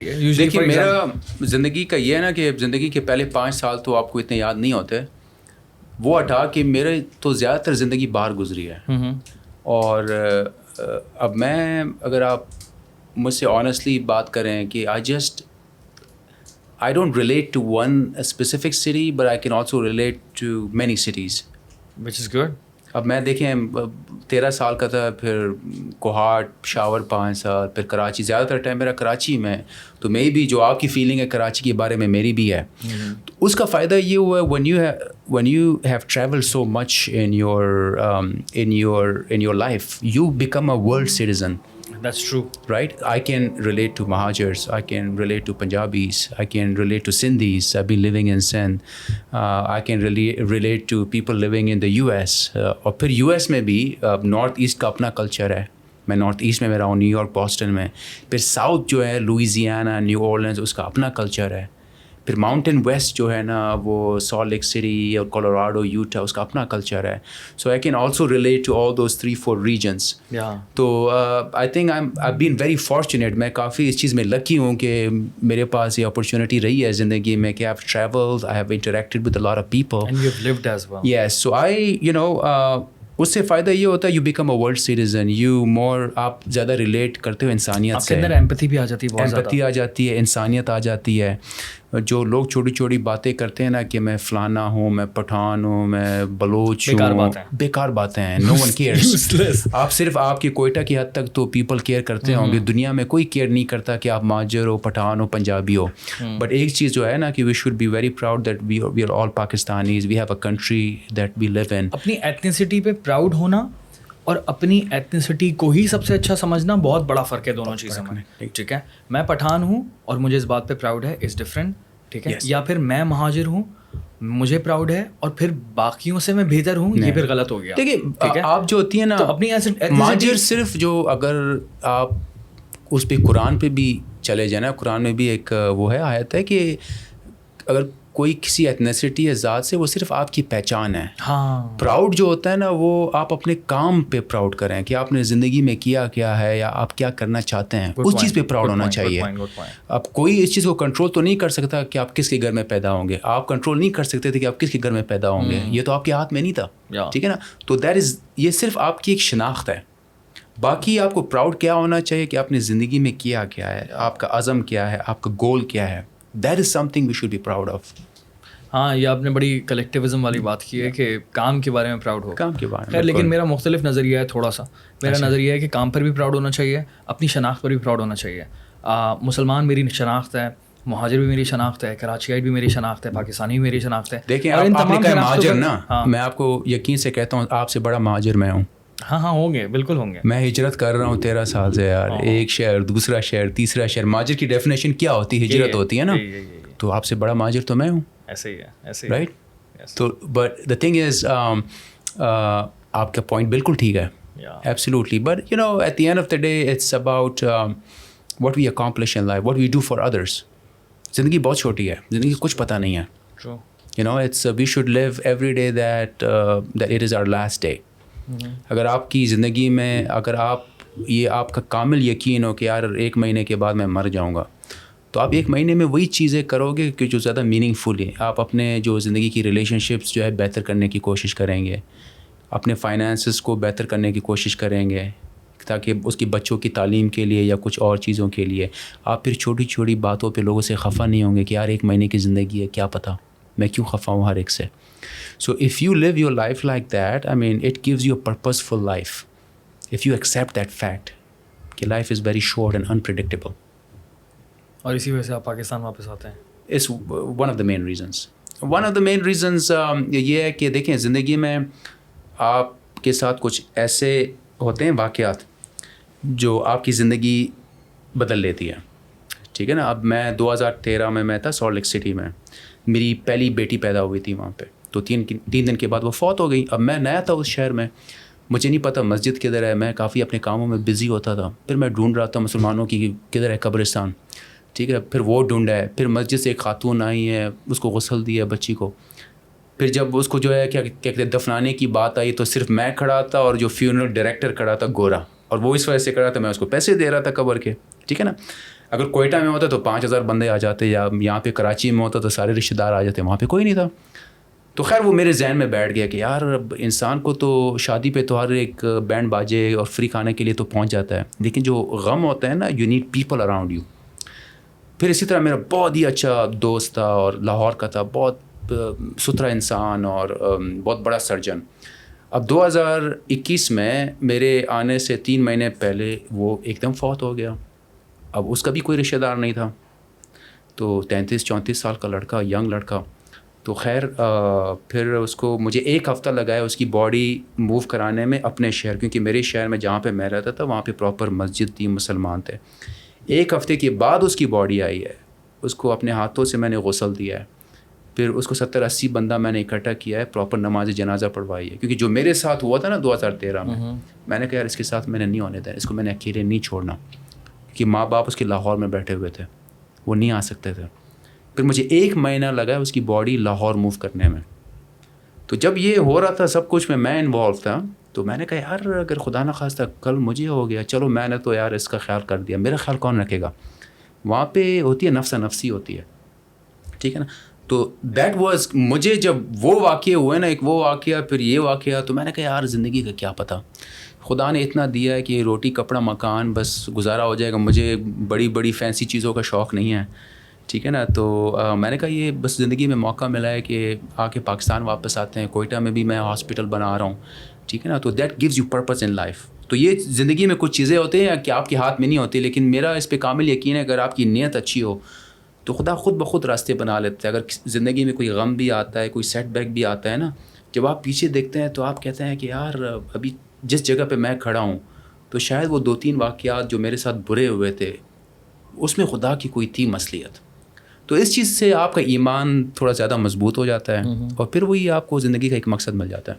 دیکھیے میرا زندگی کا یہ ہے نا کہ زندگی کے پہلے 5 سال تو آپ کو اتنے یاد نہیں ہوتے، وہ ہٹا کہ میرے تو زیادہ تر زندگی باہر گزری ہے. اور اب میں اگر آپ مجھ سے آنیسٹلی بات کریں کہ I don't relate to one specific city, but I can also relate to many cities. Which is good. اب میں دیکھیں 13 سال کا تھا، پھر کوہاٹ، پشاور 5 سال، پھر کراچی. زیادہ تر ٹائم میرا کراچی میں، تو میں بھی جو آپ کی فیلنگ ہے کراچی کے بارے میں میری بھی ہے. تو اس کا فائدہ یہ ہوا ہے when you have traveled so much in your life, you become a world citizen. That's true. Right? I can relate to Mahajars, I can relate to Punjabis, I can relate to Sindhis. I've been living in Sindh. I can relate to people living in the US. اور پھر US میں بھی north east کا اپنا culture ہے. میں north east میں رہا ہوں، نیو یارک، بوسٹن میں. پھر ساؤتھ جو ہے لوئزیانا، نیو اورلینز، اس کا اپنا کلچر ہے. پھر ماؤنٹین ویسٹ جو ہے نا وہ سالٹ لیک سٹی اور کولوراڈو، یوٹا، اس کا اپنا کلچر ہے. So I can also relate to all those 3-4 regions. تو I think I been very fortunate. میں کافی اس چیز میں لکی ہوں کہ میرے پاس یہ اپرچونیٹی رہی ہے زندگی میں کہ I have travelled, I have interacted with a lot of people. And you've lived as well. Yes, so اس سے فائدہ یہ ہوتا ہے you become a world citizen. You more, آپ زیادہ ریلیٹ کرتے ہو انسانیت سے. آپ کے اندر ایمپتھی بھی آ جاتی ہے، بہت زیادہ ایمپتھی آ جاتی ہے، انسانیت آ جاتی ہے. جو لوگ چھوٹی چھوٹی باتیں کرتے ہیں نا کہ میں فلانا ہوں، میں پٹھان ہوں، میں بلوچ ہوں، بیکار باتیں ہیں. نو ون کیئرس. آپ صرف آپ کی کوئٹہ کی حد تک تو پیپل کیئر کرتے ہوں گے، دنیا میں کوئی کیئر نہیں کرتا کہ آپ مہاجر ہو، پٹھان ہو، پنجابی ہو. بٹ ایک چیز جو ہے نا کہ we should be very proud that we are all Pakistanis. We have a country that we live in. اپنی ایتھنیسٹی پہ پراؤڈ ہونا اور اپنی ایتھنیسٹی کو ہی سب سے اچھا سمجھنا بہت بڑا فرق ہے دونوں چیزوں میں. ٹھیک ہے، میں پٹھان ہوں اور مجھے اس بات پہ پراؤڈ ہے، از ڈفرینٹ. ٹھیک ہے، یا پھر میں مہاجر ہوں، مجھے پراؤڈ ہے اور پھر باقیوں سے میں بہتر ہوں، یہ پھر غلط ہو گیا. دیکھیے آپ جو ہوتی ہے نا اپنی مہاجر، صرف جو اگر آپ اس پہ قرآن پہ بھی چلے جائیں نا، قرآن میں بھی ایک وہ ہے آیت ہے کہ اگر کوئی کسی ایتھنیسٹی یا ذات سے، وہ صرف آپ کی پہچان ہے. ہاں، پراؤڈ جو ہوتا ہے نا وہ آپ اپنے کام پہ پراؤڈ کریں کہ آپ نے زندگی میں کیا کیا ہے یا آپ کیا کرنا چاہتے ہیں، اس چیز پہ پراؤڈ ہونا چاہیے. اب کوئی اس چیز کو کنٹرول تو نہیں کر سکتا کہ آپ کس کے گھر میں پیدا ہوں گے. آپ کنٹرول نہیں کر سکتے تھے کہ آپ کس کے گھر میں پیدا ہوں گے، یہ تو آپ کے ہاتھ میں نہیں تھا. ٹھیک ہے نا. تو یہ صرف آپ کی ایک شناخت ہے. باقی آپ کو پراؤڈ کیا ہونا چاہیے کہ آپ نے زندگی میں کیا کیا ہے، آپ کا عزم کیا ہے، آپ کا گول کیا ہے. That is something we should be proud of. ہاں، یہ آپ نے بڑی کلیکٹیوزم والی بات کی ہے کہ کام کے بارے میں پراؤڈ ہو. کام کے بارے میں خیر، لیکن میرا مختلف نظریہ ہے تھوڑا سا. میرا نظریہ ہے کہ کام پر بھی پراؤڈ ہونا چاہیے، اپنی شناخت پر بھی پراؤڈ ہونا چاہیے. مسلمان میری شناخت ہے، مہاجر بھی میری شناخت ہے، کراچیائی بھی میری شناخت ہے، پاکستانی بھی میری شناخت ہے. دیکھیں آپ نے کہا مہاجر نا، میں آپ کو یقین سے کہتا ہوں آپ سے بڑا مہاجر میں ہوں. ہاں ہوں گے، بالکل ہوں گے. میں ہجرت کر رہا ہوں 13 سال سے یار. ایک شہر، دوسرا شہر، تیسرا شہر. مہاجر کی ڈیفینیشن کیا ہوتی ہے؟ ہجرت ہوتی ہے نا. تو آپ سے بڑا مہاجر تو میں ہوں. ایسے ہی ہے، ایسے ہی. رائٹ. تو بٹ دا تھنگ از آپ کا پوائنٹ بالکل ٹھیک ہے. Absolutely. But at the end of the day it's about what we accomplish in life, what we do for others. زندگی بہت چھوٹی ہے، زندگی کچھ پتہ نہیں ہے. It's we should live every day that it is our last day. اگر آپ کی زندگی میں اگر آپ کا کامل یقین ہو کہ یار 1 مہینے کے بعد میں مر جاؤں گا، تو آپ 1 مہینے میں وہی چیزیں کرو گے کہ جو زیادہ میننگ فل ہے. آپ اپنے جو زندگی کی ریلیشن شپس جو ہے بہتر کرنے کی کوشش کریں گے، اپنے فائنانسز کو بہتر کرنے کی کوشش کریں گے تاکہ اس کی بچوں کی تعلیم کے لیے یا کچھ اور چیزوں کے لیے. آپ پھر چھوٹی چھوٹی باتوں پہ لوگوں سے خفا نہیں ہوں گے کہ یار 1 مہینے کی زندگی ہے، کیا پتہ میں کیوں خفا ہوں ہر ایک سے. So if you live your life like that, I mean, it gives you a purposeful life. If you accept that fact, کہ life is very short and unpredictable. اور اسی وجہ سے آپ پاکستان واپس آتے ہیں. It's one of the main reasons. One of the main reasons یہ ہے کہ دیکھیں زندگی میں آپ کے ساتھ کچھ ایسے ہوتے ہیں واقعات جو آپ کی زندگی بدل لیتی ہے. ٹھیک ہے نا. اب میں 2013 میں تھا سالٹ لیک سٹی میں. میری پہلی بیٹی پیدا ہوئی تھی وہاں پہ. تو 3 دن کے بعد وہ فوت ہو گئی. اب میں نیا تھا اس شہر میں، مجھے نہیں پتہ مسجد کدھر ہے. میں کافی اپنے کاموں میں بزی ہوتا تھا. پھر میں ڈھونڈ رہا تھا مسلمانوں کی کدھر ہے قبرستان. ٹھیک ہے. پھر وہ ڈھونڈا ہے. پھر مسجد سے ایک خاتون آئی ہے، اس کو غسل دیا بچی کو. پھر جب اس کو جو ہے کیا کہتے ہیں دفنانے کی بات آئی تو صرف میں کھڑا تھا اور جو فیونرل ڈائریکٹر کھڑا تھا گورا، اور وہ اس وجہ سے کھڑا تھا میں اس کو پیسے دے رہا تھا قبر کے. ٹھیک ہے نا. اگر کوئٹہ میں ہوتا تو 5000 بندے آ جاتے, یا یہاں پہ کراچی میں ہوتا تو سارے رشتہ دار آ جاتے, وہاں پہ کوئی نہیں تھا. تو خیر وہ میرے ذہن میں بیٹھ گیا کہ یار انسان کو تو شادی پہ تو ہر ایک بینڈ باجے اور فری کھانے کے لیے تو پہنچ جاتا ہے, لیکن جو غم ہوتا ہے نا, you need people around you. پھر اسی طرح میرا بہت ہی اچھا دوست تھا اور لاہور کا تھا, بہت ستھرا انسان اور بہت بڑا سرجن. اب 2021 میں میرے آنے سے 3 مہینے پہلے وہ ایک دم فوت ہو گیا. اب اس کا بھی کوئی رشتہ دار نہیں تھا, تو 33-34 سال کا لڑکا, ینگ لڑکا. تو خیر پھر اس کو مجھے 1 ہفتہ لگایا اس کی باڈی موو کرانے میں اپنے شہر, کیونکہ میرے شہر میں جہاں پہ میں رہتا تھا وہاں پہ پراپر مسجد تھی, مسلمان تھے. 1 ہفتے کے بعد اس کی باڈی آئی ہے. اس کو اپنے ہاتھوں سے میں نے غسل دیا ہے, پھر اس کو 70-80 بندہ میں نے اکٹھا کیا ہے, پراپر نماز جنازہ پڑھوائی ہے. کیونکہ جو میرے ساتھ ہوا تھا نا 2013 میں نے کہا یار اس کے ساتھ میں نے نہیں ہونے دیا, اس کو میں نے اکیلے نہیں چھوڑنا, کہ ماں باپ اس کے لاہور میں بیٹھے ہوئے تھے, وہ نہیں آ سکتے تھے. پھر مجھے 1 مہینہ لگا اس کی باڈی لاہور موو کرنے میں. تو جب یہ ہو رہا تھا سب کچھ میں انوالو تھا, تو میں نے کہا یار اگر خدا نہ خواستہ کل مجھے ہو گیا, چلو میں نے تو یار اس کا خیال کر دیا, میرا خیال کون رکھے گا. وہاں پہ ہوتی ہے نفسا نفسی ہوتی ہے, ٹھیک ہے نا. تو دیٹ واز, مجھے جب وہ واقعے ہوئے نا, ایک وہ واقعہ پھر یہ واقعہ, تو میں نے کہا یار زندگی کا کیا پتہ, خدا نے اتنا دیا ہے کہ روٹی کپڑا مکان بس گزارا ہو جائے گا, مجھے بڑی بڑی فینسی چیزوں کا شوق نہیں ہے, ٹھیک ہے نا. تو میں نے کہا یہ بس زندگی میں موقع ملا ہے کہ آ کے پاکستان واپس آتے ہیں, کوئٹہ میں بھی میں ہاسپٹل بنا رہا ہوں, ٹھیک ہے نا. تو that gives you purpose in life. تو یہ زندگی میں کچھ چیزیں ہوتی ہیں کہ آپ کے ہاتھ میں نہیں ہوتی, لیکن میرا اس پہ کامل یقین ہے اگر آپ کی نیت اچھی ہو تو خدا خود بخود راستے بنا لیتے ہیں. اگر زندگی میں کوئی غم بھی آتا ہے, کوئی سیٹ بیک بھی آتا ہے نا, جب آپ پیچھے دیکھتے ہیں تو آپ کہتے ہیں کہ یار ابھی جس جگہ پہ میں کھڑا ہوں تو شاید وہ 2-3 واقعات جو میرے ساتھ برے ہوئے تھے اس میں خدا کی کوئی تھی مصلحت. تو اس چیز سے آپ کا ایمان تھوڑا زیادہ مضبوط ہو جاتا ہے, اور پھر وہی آپ کو زندگی کا ایک مقصد مل جاتا ہے.